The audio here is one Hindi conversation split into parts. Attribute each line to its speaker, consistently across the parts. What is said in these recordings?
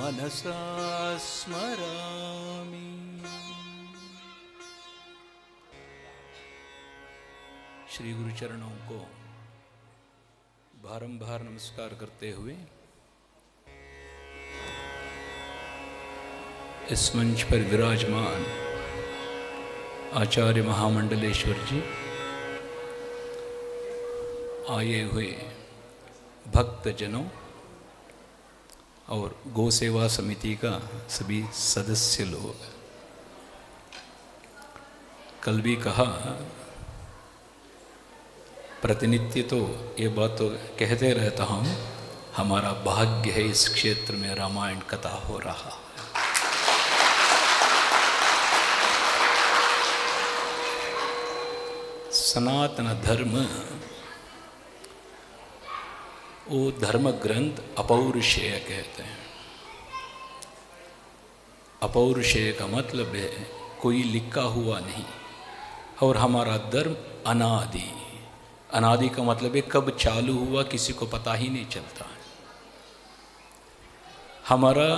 Speaker 1: मनसा स्मरामि। श्री गुरु चरणों को बारंबार नमस्कार करते हुए इस मंच पर विराजमान आचार्य महामंडलेश्वर जी, आए हुए भक्तजनों और गौ सेवा समिति का सभी सदस्य लोग, कल भी कहा प्रतिनित्य तो ये बात तो कहते रहता हूँ, हमारा भाग्य है इस क्षेत्र में रामायण कथा हो रहा है। सनातन धर्म वो धर्म ग्रंथ अपौरुषेय कहते हैं। अपौरुषेय का मतलब है कोई लिखा हुआ नहीं, और हमारा धर्म अनादि। अनादि का मतलब है कब चालू हुआ किसी को पता ही नहीं चलता है। हमारा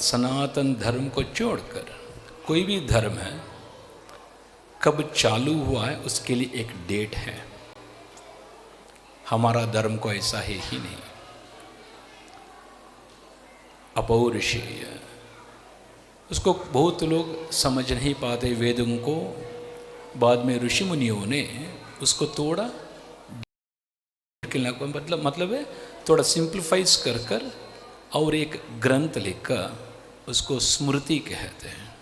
Speaker 1: सनातन धर्म को छोड़कर कोई भी धर्म है, कब चालू हुआ है उसके लिए एक डेट है। हमारा धर्म को ऐसा है ही नहीं। अपौरुषेय उसको बहुत लोग समझ नहीं पाते। वेदों को बाद में ऋषि मुनियों ने उसको थोड़ा मतलब है थोड़ा सिंप्लीफाइज कर और एक ग्रंथ लिखकर उसको स्मृति कहते हैं।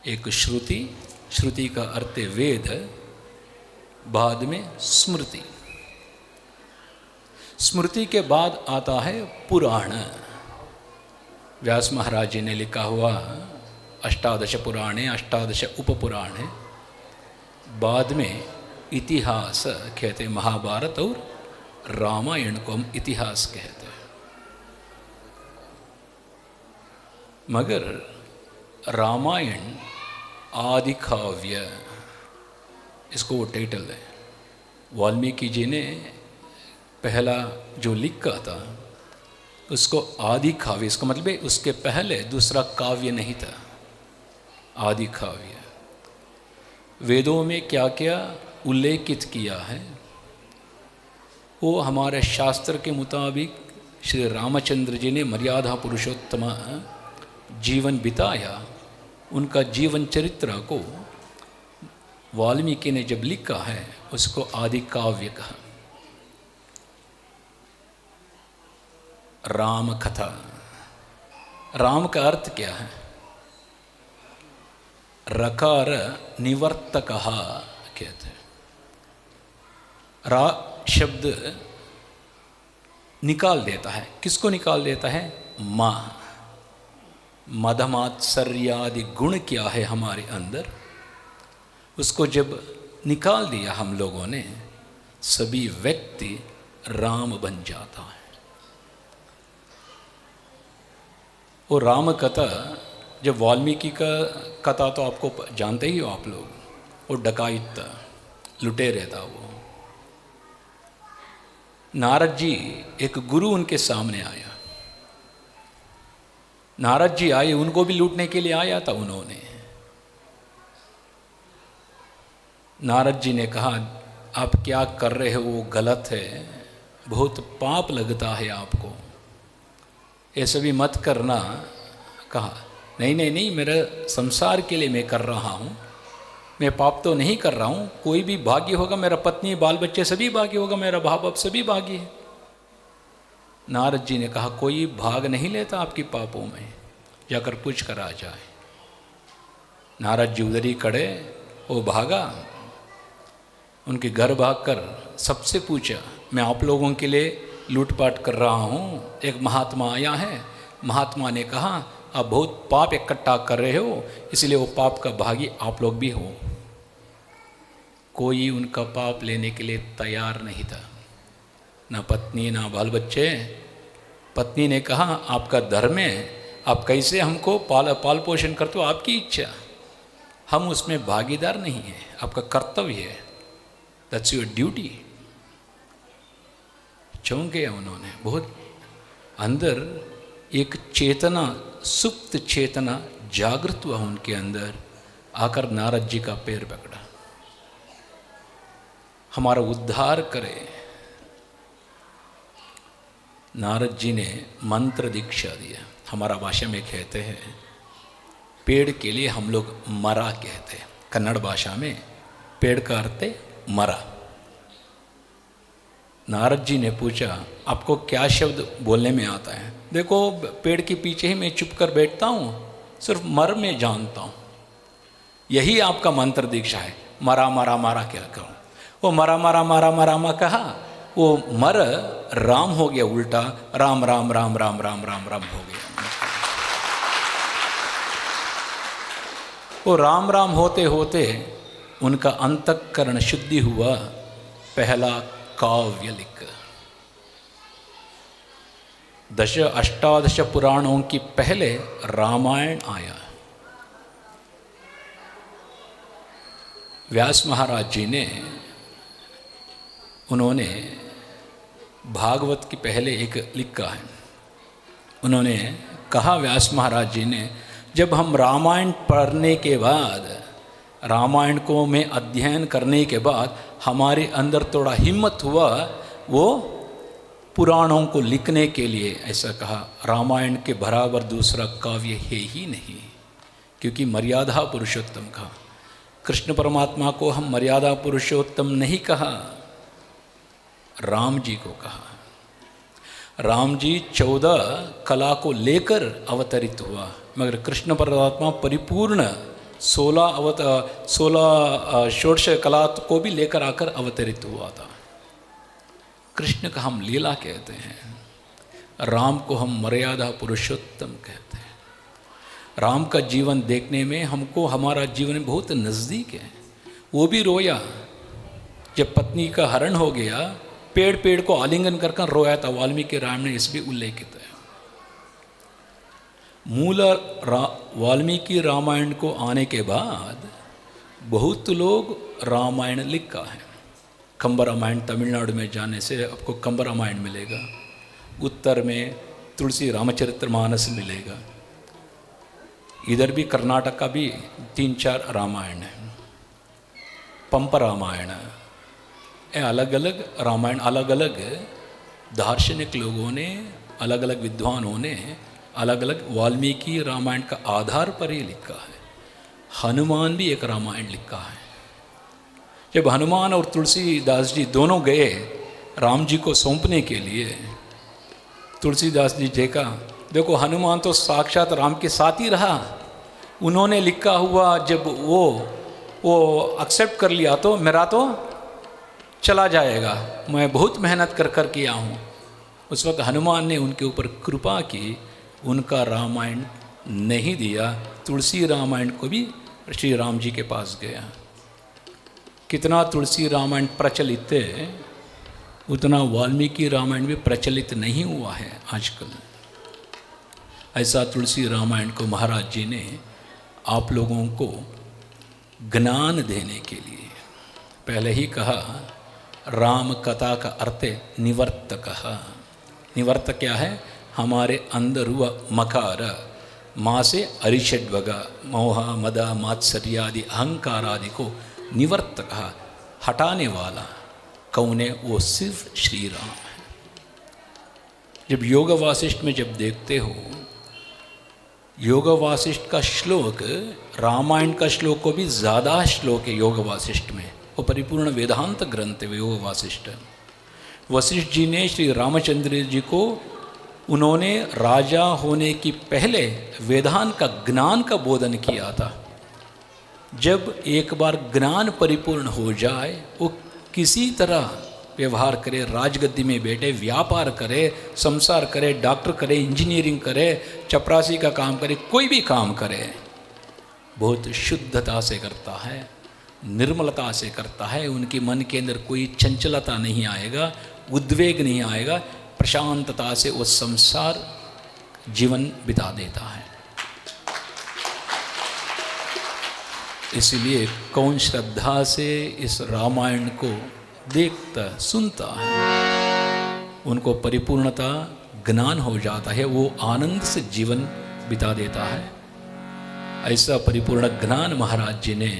Speaker 1: एक श्रुति, श्रुति का अर्थ है वेद, बाद में स्मृति। स्मृति के बाद आता है पुराण। व्यास महाराज जी ने लिखा हुआ अष्टादश पुराणे, अष्टादश उपपुराणे। बाद में इतिहास कहते हैं, महाभारत और रामायण को हम इतिहास कहते हैं। मगर रामायण आदि काव्य, इसको वो टाइटल है। वाल्मीकि जी ने पहला जो लिखा था उसको आदि काव्य, इसका मतलब है उसके पहले दूसरा काव्य नहीं था, आदि काव्य। वेदों में क्या क्या उल्लेखित किया है वो हमारे शास्त्र के मुताबिक श्री रामचंद्र जी ने मर्यादा पुरुषोत्तम जीवन बिताया। उनका जीवन चरित्र को वाल्मीकि ने जब लिखा है उसको आदि काव्य कहा। राम कथा, राम का अर्थ क्या है? रकार निवर्तक कहते हैं। रा शब्द निकाल देता है, किसको निकाल देता है? माँ। मदमात्सर्यादि गुण क्या है हमारे अंदर, उसको जब निकाल दिया हम लोगों ने, सभी व्यक्ति राम बन जाता है। वो राम कथा, जब वाल्मीकि का कथा तो आपको जानते ही हो आप लोग, वो डकाइत था, लुटेरे था वो। नारद जी, एक गुरु उनके सामने आया। नारद जी आए, उनको भी लूटने के लिए आया था उन्होंने। नारद जी ने कहा आप क्या कर रहे हो वो गलत है, बहुत पाप लगता है आपको, ऐसे भी मत करना। कहा नहीं नहीं नहीं, मेरा संसार के लिए मैं कर रहा हूँ, मैं पाप तो नहीं कर रहा हूँ। कोई भी भागी होगा, मेरा पत्नी बाल बच्चे सभी भागी होगा, मेरा भाव बाप सभी भागी है। नारद जी ने कहा कोई भाग नहीं लेता आपकी पापों में, जाकर पूछ कर आ जाए। नारद जी उधर ही खड़े, वो भागा, उनके घर भागकर सबसे पूछा मैं आप लोगों के लिए लूटपाट कर रहा हूँ। एक महात्मा आया है, महात्मा ने कहा आप बहुत पाप इकट्ठा कर रहे हो, इसलिए वो पाप का भागी आप लोग भी हो। कोई उनका पाप लेने के लिए तैयार नहीं था, ना पत्नी ना बाल बच्चे। पत्नी ने कहा आपका धर्म है, आप कैसे हमको पाल पोषण करते हो, आपकी इच्छा, हम उसमें भागीदार नहीं हैं, आपका कर्तव्य है, दैट्स योर ड्यूटी। चौंक गया उन्होंने, बहुत अंदर एक चेतना, सुप्त चेतना जागृत हुआ उनके अंदर, आकर नारद जी का पैर पकड़ा, हमारा उद्धार करे। नारद जी ने मंत्र दीक्षा दिया। हमारा भाषा में कहते हैं, पेड़ के लिए हम लोग मरा कहते हैं, कन्नड़ भाषा में पेड़ का अर्थ है मरा। नारद जी ने पूछा, आपको क्या शब्द बोलने में आता है? देखो, पेड़ के पीछे ही मैं चुप कर बैठता हूँ, सिर्फ मर में जानता हूँ, यही आपका मंत्र दीक्षा है। मरा मरा मरा क्या करूँ? वो मरा मरा मरा मरा मा कहा, वो मर राम हो गया उल्टा, राम राम राम राम राम राम राम हो गया। वो राम राम होते होते उनका अंतःकरण शुद्धि हुआ, पहला काव्य लिख। अष्टादश पुराणों की पहले रामायण आया। व्यास महाराज जी ने, उन्होंने भागवत की पहले एक लिखा है। उन्होंने कहा, व्यास महाराज जी ने, जब हम रामायण पढ़ने के बाद, रामायण को में अध्ययन करने के बाद हमारे अंदर थोड़ा हिम्मत हुआ वो पुराणों को लिखने के लिए। ऐसा कहा, रामायण के बराबर दूसरा काव्य है ही नहीं, क्योंकि मर्यादा पुरुषोत्तम कहा। कृष्ण परमात्मा को हम मर्यादा पुरुषोत्तम नहीं कहा, राम जी को कहा। राम जी 14 कला को लेकर अवतरित हुआ, मगर कृष्ण परमात्मा परिपूर्ण 16 षोडश कला को भी लेकर आकर अवतरित हुआ था। कृष्ण का हम लीला कहते हैं, राम को हम मर्यादा पुरुषोत्तम कहते हैं। राम का जीवन देखने में हमको हमारा जीवन बहुत नज़दीक है। वो भी रोया जब पत्नी का हरण हो गया, पेड़ पेड़ को आलिंगन कर रोया था। वाल्मीकि रामायण में इस भी उल्लेखित है। मूल वाल्मीकि रामायण को आने के बाद बहुत लोग रामायण लिखा है। कंब रामायण तमिलनाडु में जाने से आपको कंब रामायण मिलेगा, उत्तर में तुलसी रामचरितमानस मिलेगा, इधर भी कर्नाटक का भी 3-4 रामायण है, पंप रामायण है। अलग अलग रामायण, अलग अलग दार्शनिक लोगों ने, अलग अलग विद्वानों ने अलग अलग वाल्मीकि रामायण का आधार पर ही लिखा है। हनुमान भी एक रामायण लिखा है। जब हनुमान और तुलसीदास जी दोनों गए राम जी को सौंपने के लिए, तुलसीदास जी देखा, देखो हनुमान तो साक्षात राम के साथ ही रहा, उन्होंने लिखा हुआ जब वो एक्सेप्ट कर लिया तो मेरा तो चला जाएगा, मैं बहुत मेहनत कर किया हूँ। उस वक्त हनुमान ने उनके ऊपर कृपा की, उनका रामायण नहीं दिया। तुलसी रामायण को भी श्री राम जी के पास गया। कितना तुलसी रामायण प्रचलित है, उतना वाल्मीकि रामायण भी प्रचलित नहीं हुआ है आजकल। ऐसा तुलसी रामायण को महाराज जी ने आप लोगों को ज्ञान देने के लिए पहले ही कहा, राम कथा का अर्थ निवर्तक। निवर्तक क्या है? हमारे अंदर हुआ मकार, माँ से अरिषड्वग, मोह मद मात्सर्यादि अहंकार आदि को निवर्तक, हटाने वाला कौन है? वो सिर्फ श्री राम है। जब योग वासिष्ठ में जब देखते हो, योग वासिष्ठ का श्लोक रामायण का श्लोक को भी ज़्यादा श्लोक है योग वासिष्ठ में। वो परिपूर्ण वेदांत ग्रंथ है योग वासिष्ठ। वशिष्ठ जी ने श्री रामचंद्र जी को, उन्होंने राजा होने की पहले वेदांत का ज्ञान का बोधन किया था। जब एक बार ज्ञान परिपूर्ण हो जाए, वो किसी तरह व्यवहार करे, राजगद्दी में बैठे, व्यापार करे, संसार करे, डॉक्टर करे, इंजीनियरिंग करे, चपरासी का काम करे, कोई भी काम करे, बहुत शुद्धता से करता है, निर्मलता से करता है। उनके मन के अंदर कोई चंचलता नहीं आएगा, उद्वेग नहीं आएगा, प्रशांतता से वो संसार जीवन बिता देता है। इसलिए कौन श्रद्धा से इस रामायण को देखता सुनता है, उनको परिपूर्णता ज्ञान हो जाता है, वो आनंद से जीवन बिता देता है। ऐसा परिपूर्ण ज्ञान महाराज जी ने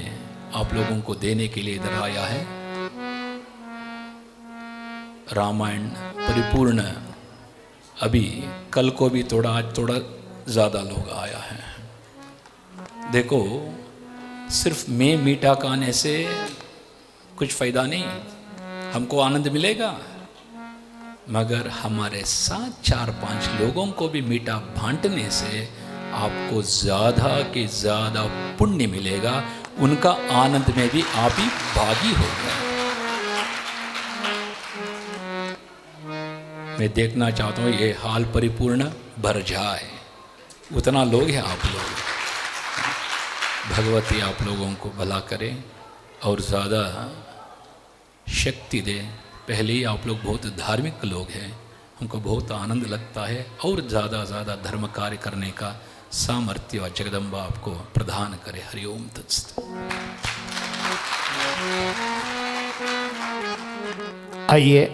Speaker 1: आप लोगों को देने के लिए इधर आया है। रामायण परिपूर्ण, अभी कल को भी आज थोड़ा ज़्यादा लोग आया है। देखो, सिर्फ मैं मीठा खाने से कुछ फ़ायदा नहीं, हमको आनंद मिलेगा, मगर हमारे साथ 4-5 लोगों को भी मीठा बांटने से आपको ज़्यादा के ज़्यादा पुण्य मिलेगा, उनका आनंद में भी आप ही भागी हो गए। मैं देखना चाहता हूँ ये हाल परिपूर्ण भर जाए, उतना लोग हैं आप लोग। भगवती आप लोगों को भला करे और ज़्यादा शक्ति दे। पहले ही आप लोग बहुत धार्मिक लोग हैं, हमको बहुत आनंद लगता है, और ज़्यादा धर्म कार्य करने का सामर्थ्य जगदम्बा आपको प्रदान करे। हरिओम तत्सत।
Speaker 2: आइए